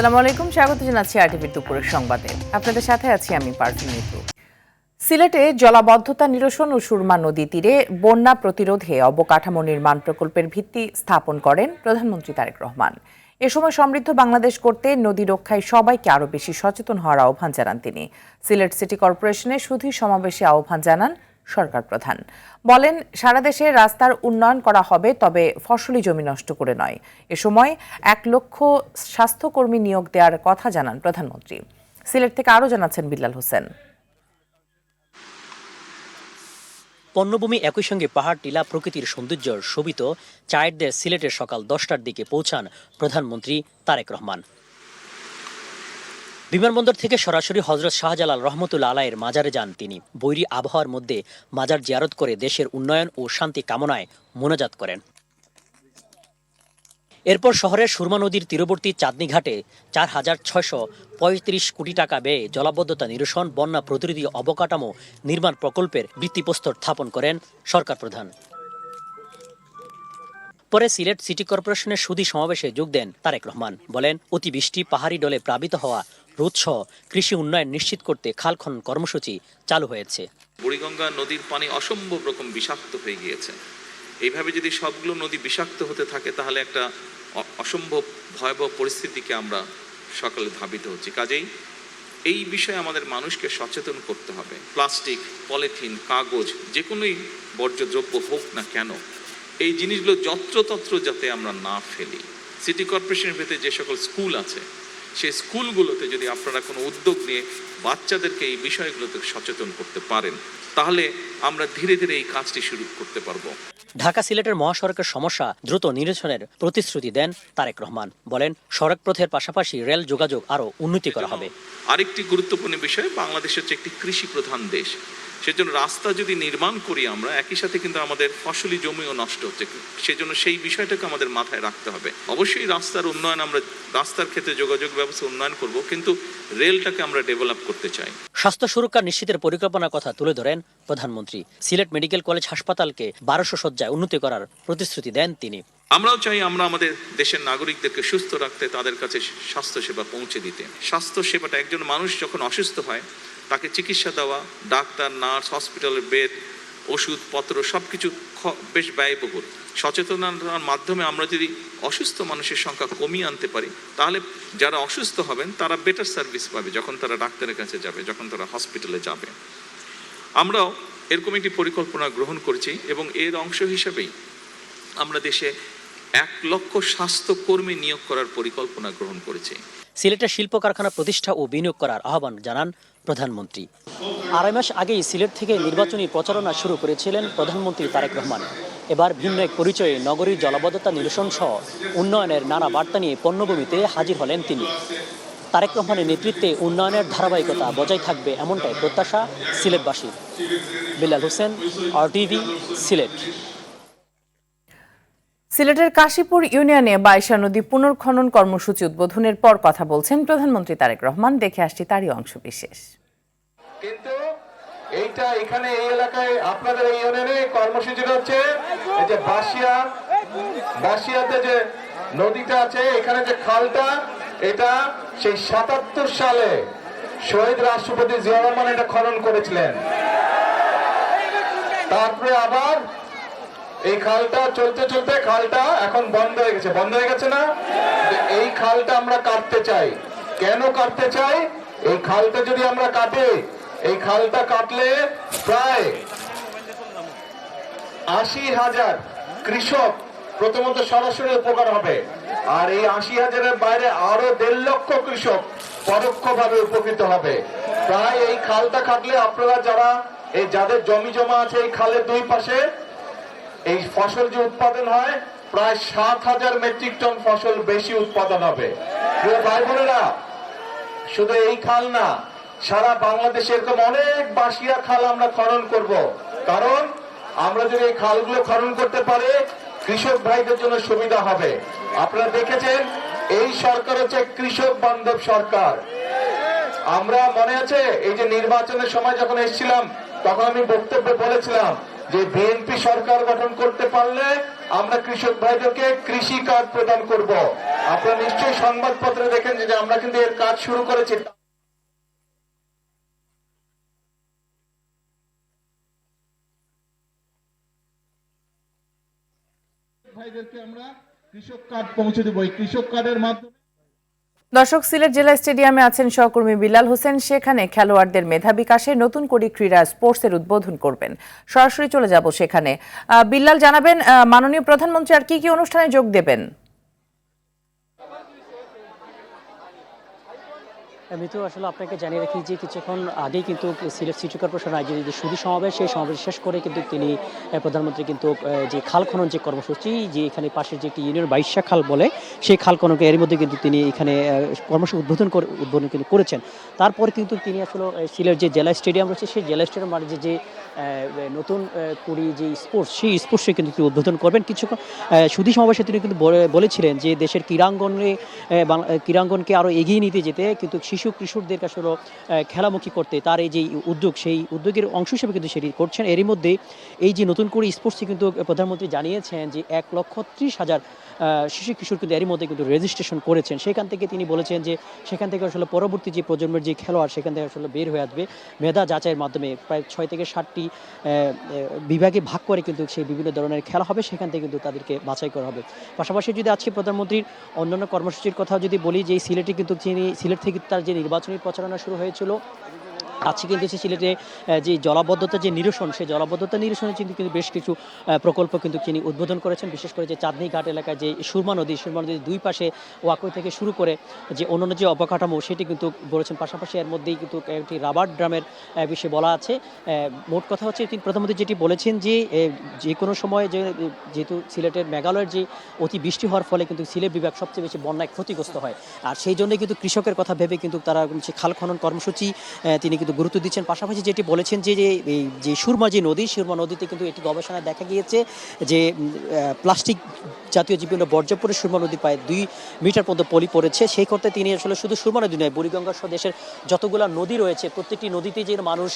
আসসালামু আলাইকুম, স্বাগত জানাচ্ছি আরটিভির দুপুরের সংবাদে। আপনাদের সাথে আছি আমি পারভিন মিতু। সিলেটে জলাবদ্ধতা নিরসন ও সুরমা নদী তীরে বন্যা প্রতিরোধে অবকাঠামো নির্মাণ প্রকল্পের ভিত্তি স্থাপন করেন প্রধানমন্ত্রী তারেক রহমান। এ সময় সমৃদ্ধ বাংলাদেশ করতে নদী রক্ষায় সবাইকে আরও বেশি সচেতন হওয়ার আহ্বান জানান তিনি। সিলেট সিটি কর্পোরেশনের সুধী সমাবেশে আহ্বান জানান সরকার প্রধান। বলেন, সারা দেশে রাস্তার উন্নয়ন করা হবে, তবে ফসলি জমি নষ্ট করে নয়। এ সময় 1 লক্ষ স্বাস্থ্যকর্মী নিয়োগ দেওয়ার কথা জানান প্রধানমন্ত্রী। সিলেট থেকে আরও জানাচ্ছেন বিল্লাল হোসেন। পণ্যভূমি একই সঙ্গে পাহাড় টিলা প্রকৃতির সৌন্দর্য শোভিত চায়েরদের সিলেটের সকাল 10টার দিকে পৌঁছান প্রধানমন্ত্রী তারেক রহমান। বিমানবন্দর থেকে সরাসরি হজরত শাহজালাল রহমতুল্লাহ আলাইয়ের মাজারে যান তিনি। বৈরী আবহাওয়ার মধ্যে মাজার জিয়ারত করে দেশের উন্নয়ন ও শান্তি কামনায় মোনাজাত করেন। এরপর শহরের সুরমা নদীর তীরবর্তী চাঁদনী ঘাটে 4,635 কোটি টাকা ব্যয়ে জলাবদ্ধতা নিরসন, বন্যা প্রতিরোধী অবকাঠামো নির্মাণ প্রকল্পের ভিত্তিপ্রস্তর স্থাপন করেন সরকার প্রধান। পরে সিলেট সিটি কর্পোরেশনের সুধী সমাবেশে যোগ দেন তারেক রহমান। বলেন, অতিবৃষ্টি, পাহাড়ি ডলে প্লাবিত হওয়া, রোধসহ কৃষি উন্নয়ন নিশ্চিত করতে খাল খনন কর্মসূচি চালু হয়েছে। বুড়িগঙ্গা নদীর পানি অসম্ভব রকম বিষাক্ত হয়ে গিয়েছে। এইভাবে যদি সবগুলো নদী বিষাক্ত হতে থাকে তাহলে একটা অসম্ভব ভয়াবহ পরিস্থিতিকে আমরা সকালে ধাবিত হচ্ছি। কাজেই এই বিষয়ে আমাদের মানুষকে সচেতন করতে হবে। প্লাস্টিক, পলিথিন, কাগজ, যে কোনোই বর্জ্যদ্রব্য হোক না কেন, এই জিনিসগুলো যত্রতত্র যাতে আমরা না ফেলি। সিটি কর্পোরেশনের ভেতরে যে সকল স্কুল আছে, সেই স্কুলগুলোতে যদি আপনারা কোনো উদ্যোগ নিয়ে বাচ্চাদেরকে এই বিষয়গুলোতে সচেতন করতে পারেন, তাহলে আমরা ধীরে ধীরে এই কাজটি শুরু করতে পারবো। ঢাকা সিলেটের মহাসড়কের সমস্যা দ্রুত নিরসনের প্রতিশ্রুতি দেন তারেক রহমান। বলেন, সড়ক পথের পাশাপাশি রেল যোগাযোগ আরও উন্নতি করা হবে। আরেকটি গুরুত্বপূর্ণ বিষয়, বাংলাদেশ হচ্ছে একটি কৃষি প্রধান দেশ। সেজন্য রাস্তা যদি নির্মাণ করি আমরা, একই সাথে কিন্তু আমাদের ফসলি জমিও নষ্ট হচ্ছে। সেজন্য সেই বিষয়টাকে আমাদের মাথায় রাখতে হবে। অবশ্যই রাস্তার উন্নয়ন, আমরা রাস্তার ক্ষেত্রে যোগাযোগ ব্যবস্থা উন্নয়ন করব, কিন্তু রেলটাকে আমরা ডেভেলপ করতে চাই। স্বাস্থ্য সুরক্ষা নিশ্চিতের পরিকল্পনার কথা তুলে ধরেন প্রধানমন্ত্রী। সিলেট মেডিকেল কলেজ হাসপাতালকে 1200 শয্যায় উন্নতি করার প্রতিশ্রুতি দেন তিনি। আমরাও চাই আমরা আমাদের দেশের নাগরিকদেরকে সুস্থ রাখতে, তাদের কাছে স্বাস্থ্যসেবা পৌঁছে দিতে। স্বাস্থ্যসেবাটা, একজন মানুষ যখন অসুস্থ হয় তাকে চিকিৎসা দেওয়া, ডাক্তার, নার্স, হসপিটালের বেড, ওষুধপত্র সবকিছু বেশ ব্যয়বহুল। সচেতনতার মাধ্যমে আমরা যদি অসুস্থ মানুষের সংখ্যা কমিয়ে আনতে পারি, তাহলে যারা অসুস্থ হবেন তারা বেটার সার্ভিস পাবে যখন তারা ডাক্তারের কাছে যাবে, যখন তারা হসপিটালে যাবে। আমরাও এরকম একটি পরিকল্পনা গ্রহণ করছি এবং এর অংশ হিসেবেই আমরা দেশে 1 লক্ষ স্বাস্থ্যকর্মী নিয়োগ করার পরিকল্পনা গ্রহণ করেছি। সিলেটের শিল্প কারখানা প্রতিষ্ঠা ও বিনিয়োগ করার আহ্বান জানান প্রধানমন্ত্রী। 2.5 মাস আগেই সিলেট থেকে নির্বাচনী প্রচারণা শুরু করেছিলেন প্রধানমন্ত্রী তারেক রহমান। এবার ভিন্ন এক পরিচয়ে নগরীর জলাবদ্ধতা নিরসন সহ উন্নয়নের নানা বার্তা নিয়ে পণ্যভূমিতে হাজির হলেন তিনি। তারেক রহমানের নেতৃত্বে উন্নয়নের ধারাবাহিকতা বজায় থাকবে, এমনটাই প্রত্যাশা সিলেটবাসীর। বিল্লাল হোসেন, আরটিভি, সিলেট। সিলেটের কাশীপুর ইউনিয়নে বাইশা নদী পুনর্খনন কর্মসূচি উদ্বোধনের পর কথা বলছেন প্রধানমন্ত্রী তারেক রহমান। দেখে আসছি তারই অংশ বিশেষ। কিন্তু এইটা এখানে এই এলাকায় আপনাদের এই ইউনিয়নে কর্মসূচিটা হচ্ছে এই যে বাসিয়াতে যে নদীটা আছে, এখানে যে খালটা, এটা সেই 77 সালে শহীদ রাষ্ট্রপতি জিয়া রহমান এটা খনন করেছিলেন। তারপরে আবার এই খালটা চলতে চলতে খালটা এখন বন্ধ হয়ে গেছে। বন্ধ হয়ে গেছে না? এই খালটা আমরা কাটতে চাই। কেন কাটতে চাই? এই খালটা যদি আমরা কাটি, এই খালটা কাটলে প্রায় 80,000 কৃষক প্রথমত সরাসরি উপকার হবে, আর এই 80,000-এর বাইরে আরো 1.5 লক্ষ কৃষক পরোক্ষভাবে উপকৃত হবে। প্রায় এই খালটা কাটলে আপনারা যারা এই যাদের জমি জমা আছে এই খালের দুই পাশে, এই ফসল যে উৎপাদন হয় প্রায় 7,000 মেট্রিক টন ফসল বেশি উৎপাদন হবে। প্রিয় ভাই বোনেরা, শুধু এই খাল না, সারা বাংলাদেশে এরকম অনেক বাসিয়া খাল আমরা খনন করব। কারণ আমরা যদি এই খালগুলো খনন করতে পারি, কৃষক ভাইদের জন্য সুবিধা হবে। আপনারা দেখেছেন এই সরকার হচ্ছে কৃষক বান্ধব সরকার। আমরা মনে আছে এই যে নির্বাচনের সময় যখন এসেছিলাম, তখন আমি বক্তব্যে বলেছিলাম যে বিএনপি সরকার গঠন করতে পারলে আমরা কৃষক ভাইদেরকে কৃষি কার্ড প্রদান করব। আপনারা নিশ্চয়ই সংবাদপত্রে দেখেন যে আমরা কিন্তু এর কাজ শুরু করেছি। ভাইদেরকে আমরা কৃষক কার্ড পৌঁছে দেব। এই কৃষক কার্ডের মাধ্যমে দর্শক, সিলেট জেলা স্টেডিয়ামে আছেন সহকর্মী বিলাল হোসেন। সেখানে খেলোয়াড়দের মেধা বিকাশে নতুন করে ক্রীড়া স্পোর্টসের উদ্বোধন করবেন। সরাসরি চলে যাব সেখানে। বিল্লাল, জানাবেন মাননীয় প্রধানমন্ত্রী আর কি কি অনুষ্ঠানে যোগ দেবেন? আমি তো আসলে আপনাকে জানিয়ে রাখি যে কিছুক্ষণ আগেই কিন্তু সিলেট সিটি কর্পোরেশন আয়োজিত যে সুধী সমাবেশ, সেই সমাবেশ শেষ করে কিন্তু তিনি প্রধানমন্ত্রী কিন্তু যে খাল খনন যে কর্মসূচি, যে এখানে পাশের যে একটি ইউনিয়ন 22 খাল বলে, সেই খাল খননকে এর মধ্যে কিন্তু তিনি এখানে কর্মসূচি উদ্বোধন কিন্তু করেছেন। তারপর কিন্তু তিনি আসলে সিলেট যে জেলা স্টেডিয়াম রয়েছে, সেই জেলা স্টেডিয়াম মাঠে যে নতুন কুড়ি যে স্পোর্টস, সেই স্পোর্টসে কিন্তু তিনি উদ্বোধন করবেন। কিছুক্ষণ সুধী সমাবেশে তিনি কিন্তু বলেছিলেন যে দেশের ক্রীড়াঙ্গনকে আরও এগিয়ে নিতে যেতে কিন্তু শিশু কিশোরদেরকে আসলে খেলামুখী করতে তার এই যে উদ্যোগ, সেই উদ্যোগের অংশ হিসেবে কিন্তু সেটি করছেন। এরই মধ্যে এই যে নতুন করে স্পোর্টসে কিন্তু প্রধানমন্ত্রী জানিয়েছেন যে 1,30,000 শিশু কিশোর কিন্তু এরই মধ্যে কিন্তু রেজিস্ট্রেশন করেছেন। সেখান থেকে তিনি বলেছেন যে সেখান থেকে আসলে পরবর্তী যে প্রজন্মের যে খেলোয়াড়, সেখান থেকে আসলে বের হয়ে আসবে মেধা যাচাইয়ের মাধ্যমে। প্রায় 6 থেকে 7টি বিভাগে ভাগ করে কিন্তু সেই বিভিন্ন ধরনের খেলা হবে, সেখান থেকে কিন্তু তাদেরকে বাছাই করা হবে। পাশাপাশি যদি আজকে প্রধানমন্ত্রীর অন্যান্য কর্মসূচির কথা যদি বলি, যে সিলেটে কিন্তু সিলেট থেকে তার যে নির্বাচনী প্রচারণা শুরু হয়েছিল, আজকে কিন্তু সিলেটে যে জলাবদ্ধতা যে নিরসন, সেই জলাবদ্ধতা নিরসনের কিন্তু বেশ কিছু প্রকল্প কিন্তু তিনি উদ্বোধন করেছেন। বিশেষ করে যে চাঁদনী ঘাট এলাকায় যে সুরমা নদীর দুই পাশে ওয়াকওয়ে থেকে শুরু করে যে অন্যান্য যে অবকাঠামো, সেটি কিন্তু বলেছেন। পাশাপাশি এর মধ্যেই কিন্তু একটি রাবার ড্রামের বিষয়ে বলা আছে। মোট কথা হচ্ছে তিনি প্রধানমন্ত্রী যেটি বলেছেন যে কোনো সময় যেহেতু সিলেটের মেঘালয়ের যে অতি বৃষ্টি হওয়ার ফলে কিন্তু সিলেট বিভাগ সবচেয়ে বেশি বন্যায় ক্ষতিগ্রস্ত হয়, আর সেই জন্যই কিন্তু কৃষকের কথা ভেবে কিন্তু তারা খাল খনন কর্মসূচি তিনি কিন্তু গুরুত্ব দিচ্ছেন। পাশাপাশি যেটি বলেছেন যে সুরমা নদীতে কিন্তু এটি গবেষণায় দেখা গিয়েছে যে প্লাস্টিক জাতীয় বিভিন্ন বর্জ্য পরে সুরমা নদী প্রায় 2 মিটার পর্যন্ত পলি পড়েছে। সেই করতে তিনি আসলে শুধু সুরমা নদী নয়, বুড়িগঙ্গা সহ দেশের যতগুলো নদী রয়েছে প্রত্যেকটি নদীতে যে মানুষ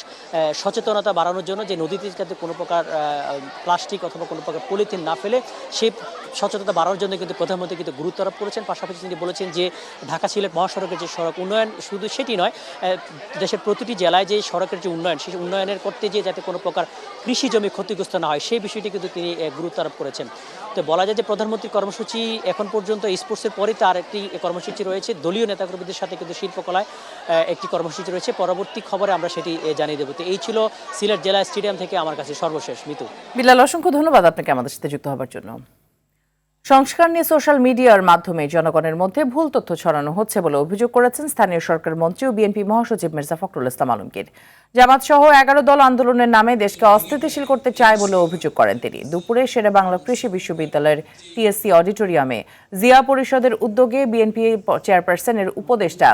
সচেতনতা বাড়ানোর জন্য যে নদীতে যাতে কোনো প্রকার প্লাস্টিক অথবা কোনো প্রকার পলিথিন না ফেলে, সেই সচেতনতা বাড়ানোর জন্য কিন্তু প্রধানমন্ত্রী কিন্তু গুরুত্ব আরোপ করেছেন। পাশাপাশি তিনি বলেছেন যে ঢাকা সিলেট মহাসড়কের যে সড়ক উন্নয়ন, শুধু সেটি নয়, দেশের প্রতিটি জেলায় যে সড়কের যে উন্নয়ন, সেই উন্নয়নের করতে গিয়ে যাতে কোনো প্রকার কৃষি জমি ক্ষতিগ্রস্ত না হয়, সেই বিষয়টি কিন্তু তিনি গুরুত্ব আরোপ করেছেন। তো বলা যায় যে প্রধানমন্ত্রীর কর্মসূচি এখন পর্যন্ত স্পোর্টসের পরে তার একটি কর্মসূচি রয়েছে, দলীয় নেতাকর্মীদের সাথে কিন্তু শিল্পকলায় একটি কর্মসূচি রয়েছে। পরবর্তী খবরে আমরা সেটি জানিয়ে দেবো। তো এই ছিল সিলেট জেলা স্টেডিয়াম থেকে আমার কাছে সর্বশেষ। মিতু। বিলাল, অসংখ্য ধন্যবাদ আপনাকে আমাদের সাথে যুক্ত হবার জন্য। সংস্কার নিয়ে সোশ্যাল মিডিয়ার মাধ্যমে জনগণের মধ্যে ভুল তথ্য ছড়ানো হচ্ছে বলে অভিযোগ করেছেন স্থানীয় সরকার মন্ত্রী ও বিএনপি মহাসচিব মির্জা ফখরুল ইসলাম আলমগীর। জামাত সহ 11 দল আন্দোলনের নামে দেশকে অস্থিতিশীল করতে চায় বলে অভিযোগ করেন তিনি। দুপুরে শেরেবাংলা কৃষি বিশ্ববিদ্যালয়ের টিএসসি অডিটোরিয়ামে জিয়া পরিষদের উদ্যোগে বিএনপি চেয়ারপারসনের উপদেষ্টা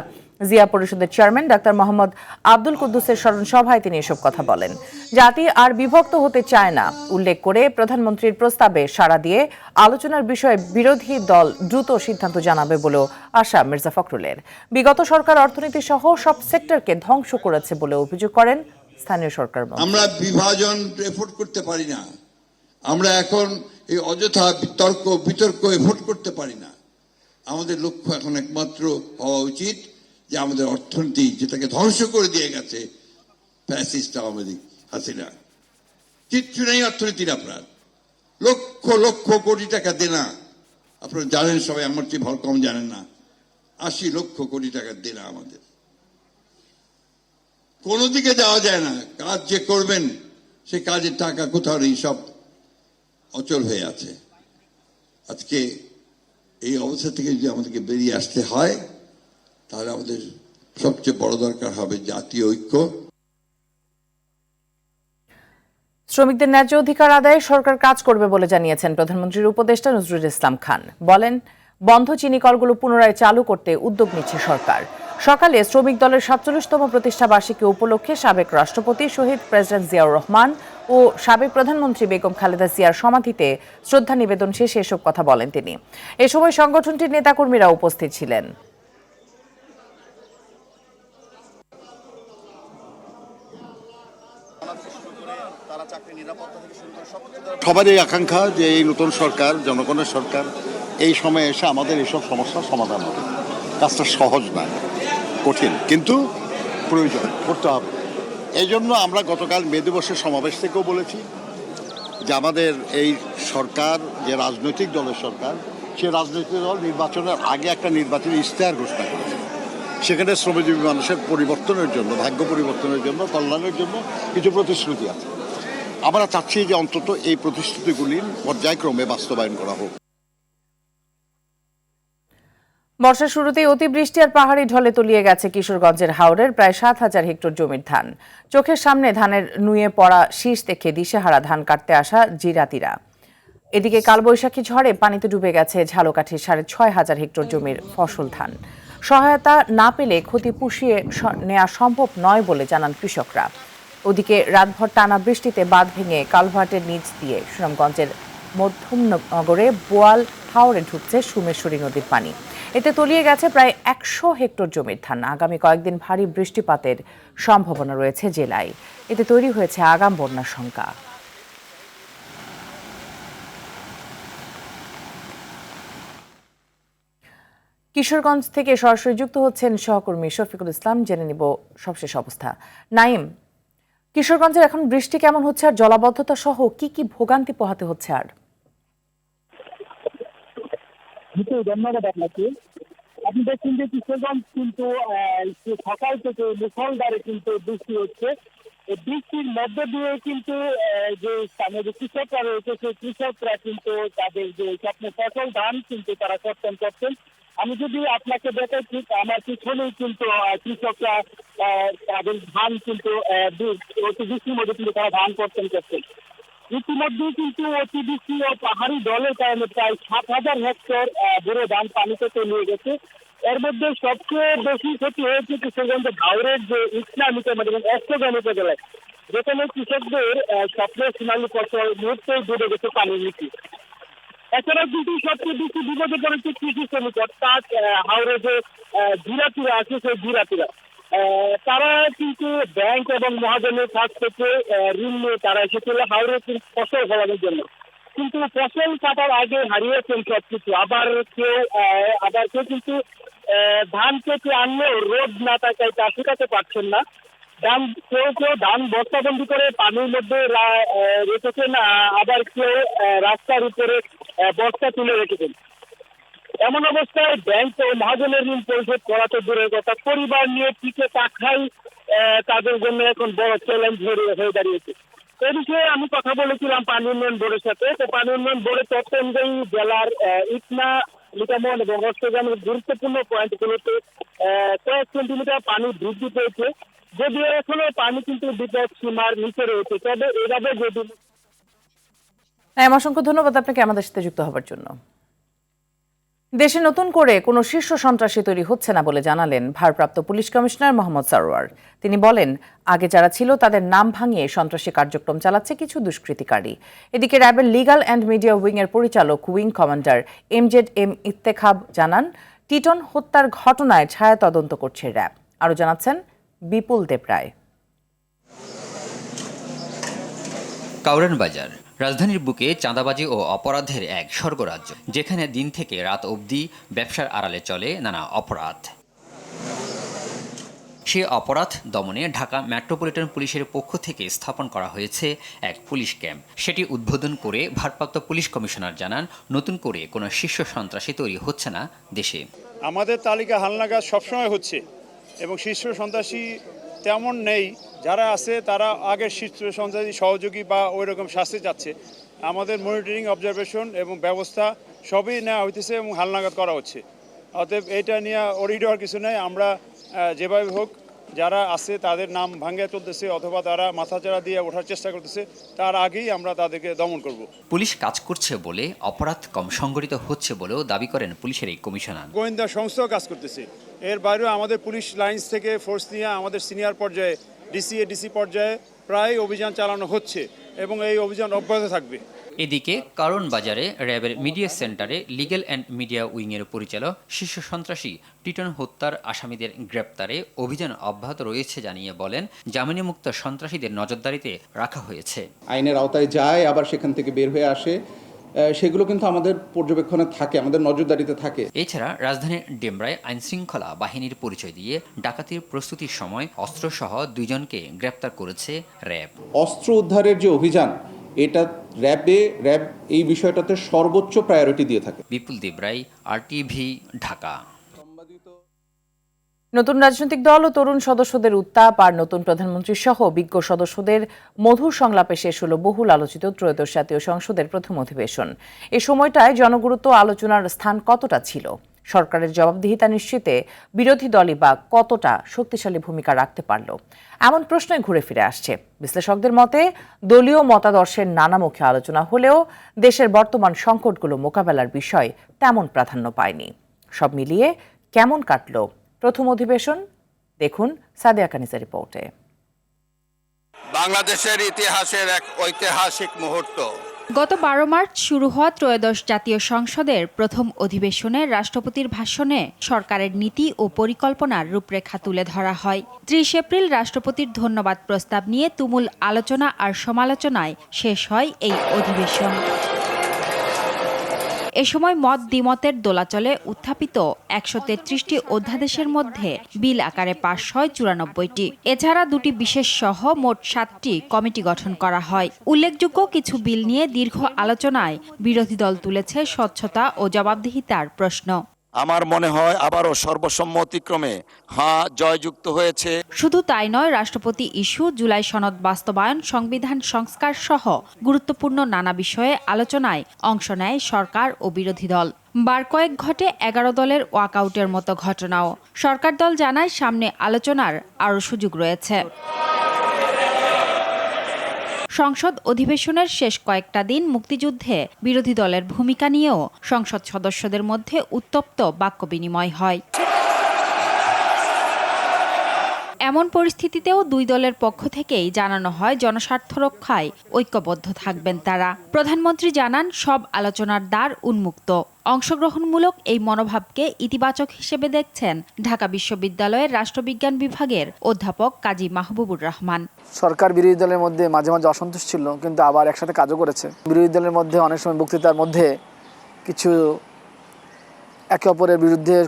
জিয়া পরিষদের চেয়ারম্যান ডাক্তার মোহাম্মদ আব্দুল কুদ্দুসের স্মরণ সভায় তিনি এসব কথা বলেন। জাতি আর বিভক্ত হতে চায় না উল্লেখ করে প্রধানমন্ত্রীর প্রস্তাবে সাড়া দিয়ে আলোচনার বিষয়ে বিরোধী দল দ্রুত সিদ্ধান্ত জানাবে বলেও আশা মির্জা ফখরুলের। বিগত সরকার অর্থনীতি সহ সব সেক্টরকে ধ্বংস করেছে বলে অভিযোগ করেন স্থানীয় সরকার মন্ত্রী। আমরা বিভাজন এফোর্ড করতে পারি না, আমরা এখন এই অযথা বিতর্ক এফোর্ড করতে পারি না। আমাদের লক্ষ্য এখন একমাত্র হওয়া উচিত যে আমাদের অর্থনীতি যেটাকে ধ্বংস করে দিয়ে গেছে ফ্যাসিস্ট আওয়ামী হাসিনা, কিচ্ছু নেই অর্থনীতির। আপনার লক্ষ লক্ষ কোটি টাকা দেনা, আপনারা জানেন সবাই, আমার চেয়ে ভালো কম জানেন না, 80 লক্ষ কোটি টাকা দেনা আমাদের। কোনো দিকে যাওয়া যায় না, কাজ যে করবেন সে কাজের টাকা কোথাও নেই, সব অচল হয়ে আছে। আজকে এই অবস্থা থেকে যদি আমাদেরকে বেরিয়ে আসতে হয়, তাহলে আমাদের সবচেয়ে বড় দরকার হবে জাতীয় ঐক্য। শ্রমিকদের ন্যায্য অধিকার আদায়ে সরকার কাজ করবে বলে জানিয়েছেন প্রধানমন্ত্রীর উপদেষ্টা নজরুল ইসলাম খান। বলেন, বন্ধ চিনি কলগুলো পুনরায় চালু করতে উদ্যোগ নিচ্ছে সরকার। সকালে শ্রমিক দলের 47তম প্রতিষ্ঠা বার্ষিকী উপলক্ষে সাবেক রাষ্ট্রপতি শহীদ প্রেসিডেন্ট জিয়াউর রহমান ও সাবেক প্রধানমন্ত্রী বেগম খালেদা জিয়ার সমাধিতে শ্রদ্ধা নিবেদন শেষে এসব কথা বলেন তিনি। এ সময় সংগঠনটির নেতাকর্মীরা উপস্থিত ছিলেন। সবারই আকাঙ্ক্ষা যে এই নতুন সরকার, জনগণের সরকার, এই সময়ে এসে আমাদের এইসব সমস্যার সমাধান হবে। কাজটা সহজ নয়, কঠিন, কিন্তু প্রয়োজন করতে হবে। এই জন্য আমরা গতকাল মে দিবসের সমাবেশ থেকেও বলেছি যে আমাদের এই সরকার যে রাজনৈতিক দলের সরকার, সে রাজনৈতিক দল নির্বাচনের আগে একটা নির্বাচনী ইশতেহার ঘোষণা করেছে। সেখানে শ্রমজীবী মানুষের পরিবর্তনের জন্য, ভাগ্য পরিবর্তনের জন্য, কল্যাণের জন্য কিছু প্রতিশ্রুতি আছে। আমরা চাচ্ছি যে অন্তত এই প্রতিশ্রুতিগুলির পর্যায়ক্রমে বাস্তবায়ন করা হোক। বর্ষার শুরুতেই অতিবৃষ্টি আর পাহাড়ি ঢলে তলিয়ে গেছে কিশোরগঞ্জের হাওরের প্রায় 7,000 হেক্টর জমির ধান। চোখের সামনে ধানের নুয়ে পড়া শীষ দেখে দিশেহারা ধান কাটতে আসা জিরাতিরা। এদিকে কালবৈশাখী ঝড়ে পানিতে ডুবে গেছে ঝালকাঠির 6,500 হেক্টর জমির ফসল ধান। সহায়তা না পেলে ক্ষতি পুষিয়ে নেওয়া সম্ভব নয় বলে জানান কৃষকরা। ওদিকে রাতভর টানা বৃষ্টিতে বাঁধ ভেঙে কালভার্টের নিচ দিয়ে সুনামগঞ্জের মধ্যমনগরে বোয়াল হাওরে ঢুকছে সুমেশ্বরী নদীর পানি। এতে তলিয়ে গেছে প্রায় 100 হেক্টর জমির ধান। আগামী কয়েকদিন ভারী বৃষ্টিপাতের সম্ভাবনা রয়েছে জেলায়। এতে তৈরি হয়েছে আগাম বন্যার শঙ্কা। কিশোরগঞ্জ থেকে সরাসরি যুক্ত হচ্ছেন সহকর্মী শফিকুল ইসলাম। জেনে নিব সবশেষ অবস্থা। নাইম, কিশোরগঞ্জের এখন বৃষ্টি কেমন হচ্ছে আর জলাবদ্ধতা সহ কি কি ভোগান্তি পোহাতে হচ্ছে? আর ধন্যবাদ আপনাকে। আপনি দেখছেন যে কিশোরগঞ্জ কিন্তু সকাল থেকে মুষলধারে কিন্তু বৃষ্টি হচ্ছে। বৃষ্টির মধ্য দিয়ে কিন্তু যে স্থানীয় যে কৃষকরা রয়েছে সেই কৃষকরা কিন্তু তাদের যে স্বপ্নের ফসল ধান কিন্তু তারা কর্তন করছেন। আমি যদি আপনাকে দেখাই, ঠিক আমার পিছনেই কিন্তু কৃষকরা তাদের ধান কিন্তু অতিবৃষ্টির মধ্যে কিন্তু তারা ধান কর্তন করছেন। ইতিমধ্যে কিন্তু অতিবৃষ্টি ও পাহাড়ি ঢলের কারণে প্রায় 7,000 হেক্টর বুড়ো ধান পানিতে তলিয়ে গেছে। এর মধ্যে সবচেয়ে বেশি ক্ষতি হয়েছে কিশোরগঞ্জের হাওরের যে ইসলামিক এবং অষ্টগ্রাম উপজেলায়, যেখানে কৃষকদের স্বপ্নের সোনালী ফসল মুহূর্তেই ডুবে গেছে পানির নিচে। এছাড়াও কিন্তু সবচেয়ে বেশি বিপদে পড়েছে কৃষি শ্রমিক, অর্থাৎ হাওরে যে জিরাতিরা আছে সেই জিরাতিরা। তারা কিন্তু ব্যাংক এবং মহাজনের কাছ থেকে ঋণ নিয়ে তারা এসেছিল হাওড়ে ফসল ফলানোর জন্য, কিন্তু ফসল কাটার আগে হারিয়েছেন সবকিছু। আবার কেউ কিন্তু ধান কেটে আনলেও রোদ না থাকায় তা শুকাতে পারছেন না। কেউ ধান বস্তাবন্দি করে পানির মধ্যে রেখেছেন, আবার কেউ রাস্তার উপরে বস্তা তুলে রেখেছেন। এমন অবস্থায় ব্যাংক ও মহাজনের ঋণ পরিশোধ করা তো দূরের কথা, পরিবার নিয়ে টিকে থাকাই তাদের জন্য এখন বড় চ্যালেঞ্জ হয়ে দাঁড়িয়েছে। এ বিষয়ে আমি কথা বলেছিলাম পানি উন্নয়ন বোর্ডের সাথে। তো পানি উন্নয়ন বোর্ডের তথ্য অনুযায়ী জেলার ইটনা, লিটামন এবং অষ্টগ্রামের গুরুত্বপূর্ণ পয়েন্টগুলোতে কয়েক সেন্টিমিটার পানি বৃদ্ধি পেয়েছে। যদিও এখনো পানি কিন্তু বিপদ সীমার নিচে রয়েছে, তবে এভাবে যদি। অসংখ্য ধন্যবাদ আপনাকে আমাদের সাথে যুক্ত হবার জন্য। দেশে নতুন করে কোনো শীর্ষ সন্ত্রাসী তৈরি হচ্ছে না বলে জানালেন ভারপ্রাপ্ত পুলিশ কমিশনার মোহাম্মদ সরওয়ার। তিনি বলেন, আগে যারা ছিল তাদের নাম ভাঙিয়ে সন্ত্রাসী কার্যক্রম চালাচ্ছে কিছু দুষ্কৃতিকারী। এদিকে র্যাবের লিগ্যাল অ্যান্ড মিডিয়া উইংয়ের পরিচালক উইং কমান্ডার MZ ইত্তেখাব জানান, টিটন হত্যার ঘটনায় ছায়া তদন্ত করছে র্যাব। আরও জানাচ্ছেন বিপুল দেবরায়। কাউরান বাজার রাজধানীর বুকে চাঁদাবাজি ও অপরাধের এক স্বর্গরাজ্য, যেখানে দিন থেকে রাত অবধি ব্যবসার আড়ালে চলে নানা অপরাধ। সে অপরাধ দমনে ঢাকা মেট্রোপলিটন পুলিশের পক্ষ থেকে স্থাপন করা হয়েছে এক পুলিশ ক্যাম্প। সেটি উদ্বোধন করে ভারপ্রাপ্ত পুলিশ কমিশনার জানান, নতুন করে কোনো শীর্ষ সন্ত্রাসী তৈরি হচ্ছে না দেশে। আমাদের তালিকা হালনাগাদ সবসময় হচ্ছে এবং শীর্ষ সন্ত্রাসী তেমন নেই। যারা আছে তারা আগের শীর্ষ সন্ত্রাসী সহযোগী বা ওই রকম শাস্তি যাচ্ছে। আমাদের মনিটরিং, অবজারভেশন এবং ব্যবস্থা সবই নেওয়া হইতেছে এবং হালনাগাদ করা হচ্ছে। অতএব এটা নিয়ে অরিড হওয়ার কিছু নেই। আমরা যেভাবে হোক যারা আছে তাদের নাম ভাঙিয়ে তুলতেছে অথবা তারা মাথাচাড়া দিয়ে ওঠার চেষ্টা করতেছে, তার আগেই আমরা তাদেরকে দমন করব। পুলিশ কাজ করছে বলে অপরাধ কম সংগঠিত হচ্ছে বলেও দাবি করেন পুলিশের এই কমিশনার। গোয়েন্দা সংস্থাও কাজ করতেছে। এর বাইরেও আমাদের পুলিশ লাইন্স থেকে ফোর্স নিয়ে আমাদের সিনিয়র পর্যায়ে, ডিসি পর্যায়ে প্রায় অভিযান চালানো হচ্ছে এবং এই অভিযান অব্যাহত থাকবে। এদিকে কারণ বাজারে র্যাবের মিডিয়া সেন্টারে লিগ্যাল অ্যান্ড মিডিয়া উইংয়ের পরিচালক শীর্ষ সন্ত্রাসী টিটন হত্যার আসামিদের গ্রেপ্তারে অভিযান অব্যাহত রয়েছে জানিয়ে বলেন, জামিনমুক্ত সন্ত্রাসীদের নজরদারিতে রাখা হয়েছে। আইনের আওতায় যায়, আবার সেখান থেকে বের হয়ে আসে, সেগুলো কিন্তু আমাদের পর্যবেক্ষণে থাকে, আমাদের নজরদারিতে থাকে। এছাড়া রাজধানীর ডেমরায় আইনশৃঙ্খলা বাহিনীর পরিচয় দিয়ে ডাকাতির প্রস্তুতির সময় অস্ত্রসহ 2 জনকে গ্রেপ্তার করেছে র্যাব। অস্ত্র উদ্ধারের যে অভিযান, এটা র্যাব এই বিষয়টাতে সর্বোচ্চ প্রায়োরিটি দিয়ে থাকে। বিপুল দেবরাই, RTV, ঢাকা। নতুন রাজনৈতিক দল ও তরুণ সদস্যদের উত্তাপ আর নতুন প্রধানমন্ত্রী সহ বিজ্ঞ সদস্যদের মধুর সংলাপে শেষ হলো বহুল আলোচিত ত্রয়োদশ জাতীয় সংসদের প্রথম অধিবেশন। এ সময়টায় জনগুরুত্ব আলোচনার স্থান কতটা ছিল? সরকারের জবাবদিহিতা নিশ্চিতে বিরোধী দলই বা কতটা শক্তিশালী ভূমিকা রাখতে পারল? এমন প্রশ্নই ঘুরে ফিরে আসছে। বিশ্লেষকদের মতে দলীয় মতাদর্শের নানামুখী আলোচনা হলেও দেশের বর্তমান সংকটগুলো মোকাবেলার বিষয় তেমন প্রাধান্য পায়নি। সব মিলিয়ে কেমন কাটল প্রথম অধিবেশন? দেখুন সাদিয়া কানিসের রিপোর্টে। বাংলাদেশের ইতিহাসের এক ঐতিহাসিক মুহূর্ত। গত 12 মার্চ শুরু হওয়া ত্রয়োদশ জাতীয় সংসদের প্রথম অধিবেশনে রাষ্ট্রপতির ভাষণে সরকারের নীতি ও পরিকল্পনার রূপরেখা তুলে ধরা হয়। 30 এপ্রিল রাষ্ট্রপতির ধন্যবাদ প্রস্তাব নিয়ে তুমুল আলোচনা আর সমালোচনায় শেষ হয় এই অধিবেশন। এ সময় মত দ্বিমতের দোলাচলে উত্থাপিত 133টি অধ্যাদেশের মধ্যে বিল আকারে পাশ হয় 94টি। এছাড়া 2টি বিশেষ সহ মোট 7টি কমিটি গঠন করা হয়। উল্লেখযোগ্য কিছু বিল নিয়ে দীর্ঘ আলোচনায় বিরোধী দল তুলেছে স্বচ্ছতা ও জবাবদিহিতার প্রশ্ন। আমার মনে হয় আবারও সর্বসম্মতিক্রমে হ্যাঁ জয়যুক্ত হয়েছে। শুধু তাই নয়, রাষ্ট্রপতি ইস্যু, জুলাই সনদ বাস্তবায়ন, সংবিধান সংস্কার সহ গুরুত্বপূর্ণ নানা বিষয়ে আলোচনায় অংশ নেয় সরকার ও বিরোধী দল। বার কয়েক ঘটে 11 দলের ওয়াকআউটের মতো ঘটনাও। সরকার দল জানায় সামনে আলোচনার আরও সুযোগ রয়েছে। সংসদ অধিবেশনের শেষ কয়েকটা দিন মুক্তিযুদ্ধে বিরোধী দলের ভূমিকা নিয়েও সংসদ সদস্যদের মধ্যে উত্তপ্ত বাক্য বিনিময় হয়। এমন পরিস্থিতিতেও 2 দলের পক্ষ থেকেই জানানো হয় জনস্বার্থ রক্ষায় ঐক্যবদ্ধ থাকবেন তারা। প্রধানমন্ত্রী জানান সব আলোচনার দ্বার উন্মুক্ত। অংশগ্রহণমূলক এই মনোভাবকে ইতিবাচক হিসেবে দেখছেন ঢাকা বিশ্ববিদ্যালয়ের রাষ্ট্রবিজ্ঞান বিভাগের অধ্যাপক কাজী মাহবুবুর রহমান। সরকার বিরোধী দলের মধ্যে মাঝে মাঝে অসন্তোষ ছিল, কিন্তু আবার একসাথে কাজও করেছে। বিরোধী দলের মধ্যে অনেক সময় বক্তৃতার মধ্যে কিছু একে অপরের বিরুদ্ধে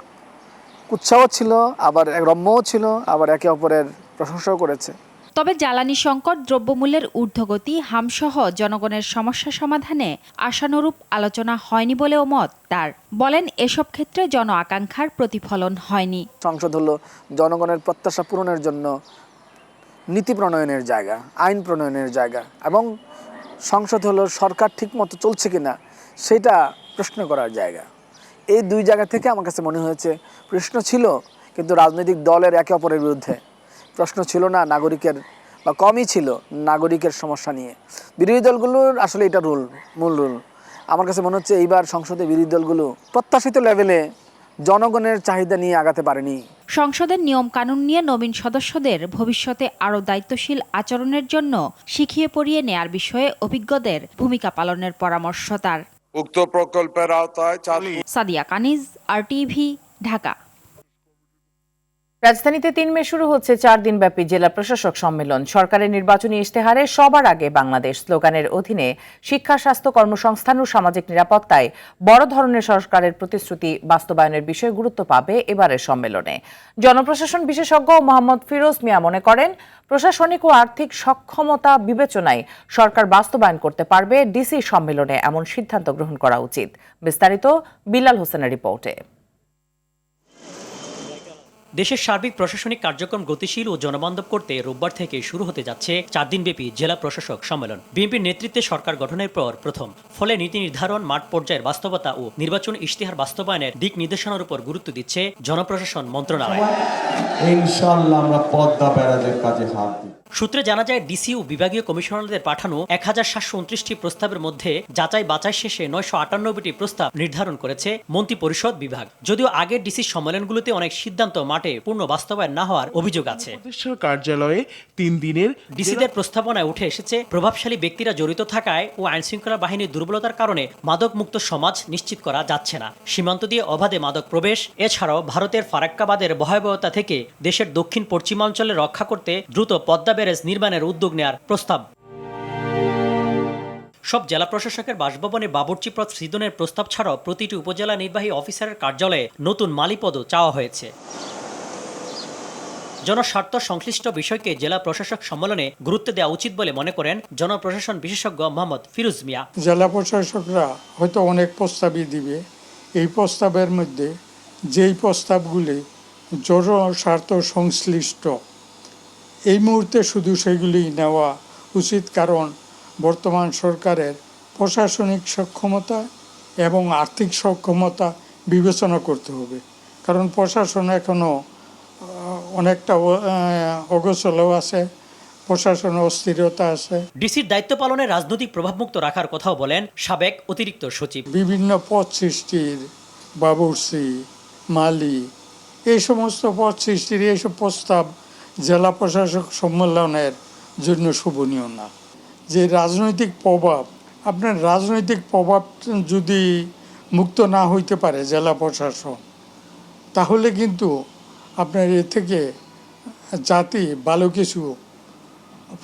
উৎসাহ ছিল, আবার রম্যও ছিল, আবার একে অপরের প্রশংসাও করেছে। তবে জ্বালানি সংকট, দ্রব্যমূল্যের ঊর্ধ্বগতি, হামসহ জনগণের সমস্যা সমাধানে আশানুরূপ আলোচনা হয়নি বলেও মত তার। বলেন এসব ক্ষেত্রে জন আকাঙ্ক্ষার প্রতিফলন হয়নি। সংসদ হলো জনগণের প্রত্যাশা পূরণের জন্য নীতি প্রণয়নের জায়গা, আইন প্রণয়নের জায়গা, এবং সংসদ হলো সরকার ঠিকমতো চলছে কিনা সেটা প্রশ্ন করার জায়গা। এই 2 জায়গা থেকে আমার কাছে মনে হয়েছে প্রশ্ন ছিল, কিন্তু রাজনৈতিক দলের একে অপরের বিরুদ্ধে প্রশ্ন ছিল না নাগরিকের, বা কমই ছিল নাগরিকের সমস্যা নিয়ে। বিরোধী দলগুলোর আসলে এটা মূল রুল। আমার কাছে মনে হচ্ছে এইবার সংসদে বিরোধী দলগুলো প্রত্যাশিত লেভেলে জনগণের চাহিদা নিয়ে আগাতে পারেনি। সংসদের নিয়ম কানুন নিয়ে নবীন সদস্যদের ভবিষ্যতে আরও দায়িত্বশীল আচরণের জন্য শিখিয়ে পড়িয়ে নেয়ার বিষয়ে অভিজ্ঞদের ভূমিকা পালনের পরামর্শ তার। উক্ত প্রকল্পের আওতায় সাদিয়া কানিজ, RTV, ঢাকা। রাজধানীতে 3 মে শুরু হচ্ছে 4 দিনব্যাপী জেলা প্রশাসক সম্মেলন। সরকারের নির্বাচনী ইশতেহারে সবার আগে বাংলাদেশ স্লোগানের অধীনে শিক্ষা, স্বাস্থ্য, কর্মসংস্থান ও সামাজিক নিরাপত্তায় বড় ধরনের সরকারের প্রতিশ্রুতি বাস্তবায়নের বিষয়ে গুরুত্ব পাবে এবারের সম্মেলনে। জনপ্রশাসন বিশেষজ্ঞ মোহাম্মদ ফিরোজ মিয়া মনে করেন, প্রশাসনিক ও আর্থিক সক্ষমতা বিবেচনায় সরকার বাস্তবায়ন করতে পারবে ডিসি সম্মেলনে এমন সিদ্ধান্ত গ্রহণ করা উচিত। বিস্তারিত বিলাল হোসেনের রিপোর্টে। দেশের সার্বিক প্রশাসনিক কার্যক্রম গতিশীল ও জনবান্ধব করতে রোববার থেকে শুরু হতে যাচ্ছে 4 দিনব্যাপী জেলা প্রশাসক সম্মেলন। বিএনপির নেতৃত্বে সরকার গঠনের পর প্রথম। ফলে নীতি নির্ধারণ, মাঠ পর্যায়ের বাস্তবতা ও নির্বাচন ইশতেহার বাস্তবায়নের দিক নির্দেশনার উপর গুরুত্ব দিচ্ছে জনপ্রশাসন মন্ত্রণালয়। ইনশাআল্লাহ আমরা পদ্মা ব্যারাজের কাজে হাত দিই। সূত্রে জানা যায় ডিসি ও বিভাগীয় কমিশনারদের পাঠানো 1729টি প্রস্তাবের মধ্যে যাচাই বাছাই শেষে 998টি প্রস্তাব নির্ধারণ করেছে মন্ত্রিপরিষদ বিভাগ। যদিও আগের ডিসি সম্মেলনগুলোতে অনেক সিদ্ধান্ত মাঠে পূর্ণ বাস্তবায়ন না হওয়ার অভিযোগ আছে। কার্যালয়ে 3 দিনের ডিসিদের প্রস্তাবনায় উঠে এসেছে প্রভাবশালী ব্যক্তিরা জড়িত থাকায় ও আইনশৃঙ্খলা বাহিনীর দুর্বলতার কারণে মাদক মুক্ত সমাজ নিশ্চিত করা যাচ্ছে না। সীমান্ত দিয়ে অবাধে মাদক প্রবেশ, এছাড়াও ভারতের ফারাক্কাবাদের ভয়াবহতা থেকে দেশের দক্ষিণ পশ্চিমাঞ্চলে রক্ষা করতে দ্রুত পদ্মা ব্যারেজ নির্মাণের উদ্যোগ নেওয়ার প্রস্তাব। সব জেলা প্রশাসকের বাসভবনে বাবুর্চি পদ সৃজনের প্রস্তাব ছাড়াও প্রতিটি উপজেলা নির্বাহী অফিসারের কার্যালয়ে নতুন মালিপদও চাওয়া হয়েছে। জনস্বার্থ সংশ্লিষ্ট বিষয়কে জেলা প্রশাসক সম্মেলনে গুরুত্ব দেওয়া উচিত বলে মনে করেন জনপ্রশাসন বিশেষজ্ঞ মোহাম্মদ ফিরোজ মিয়া। জেলা প্রশাসকরা হয়তো অনেক প্রস্তাবই দিবে, এই প্রস্তাবের মধ্যে যেই প্রস্তাবগুলি জনস্বার্থ সংশ্লিষ্ট এই মুহূর্তে শুধু সেগুলি নেওয়া উচিত, কারণ বর্তমান সরকারের প্রশাসনিক সক্ষমতা এবং আর্থিক সক্ষমতা বিবেচনা করতে হবে, কারণ প্রশাসন এখনও অনেকটা অগোছলও আছে, প্রশাসনে অস্থিরতা আছে। ডিসির দায়িত্ব পালনে রাজনৈতিক প্রভাবমুক্ত রাখার কথাও বলেন সাবেক অতিরিক্ত সচিব। বিভিন্ন পদ সৃষ্টির, বাবুর্চি, মালি, এই সমস্ত পদ সৃষ্টির এইসব প্রস্তাব জেলা প্রশাসক সম্মেলনের জন্য শোভনীয় না। যে রাজনৈতিক প্রভাব, আপনার রাজনৈতিক প্রভাব যদি মুক্ত না হইতে পারে জেলা প্রশাসন, তাহলে কিন্তু আপনার এ থেকে জাতি ভালো কিছু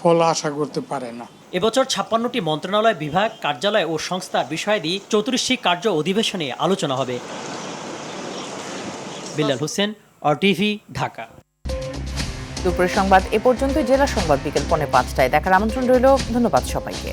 ফল আশা করতে পারে না। এবছর 56টি মন্ত্রণালয়, বিভাগ, কার্যালয় ও সংস্থার বিষয়াদি 34টি কার্য অধিবেশনে আলোচনা হবে। বিল্লাল হোসেন, RTV, ঢাকা। দুপুরের সংবাদ এ পর্যন্ত। জেলা সংবাদ বিকেল 4:45টায় দেখার আমন্ত্রণ রইল। ধন্যবাদ সবাইকে।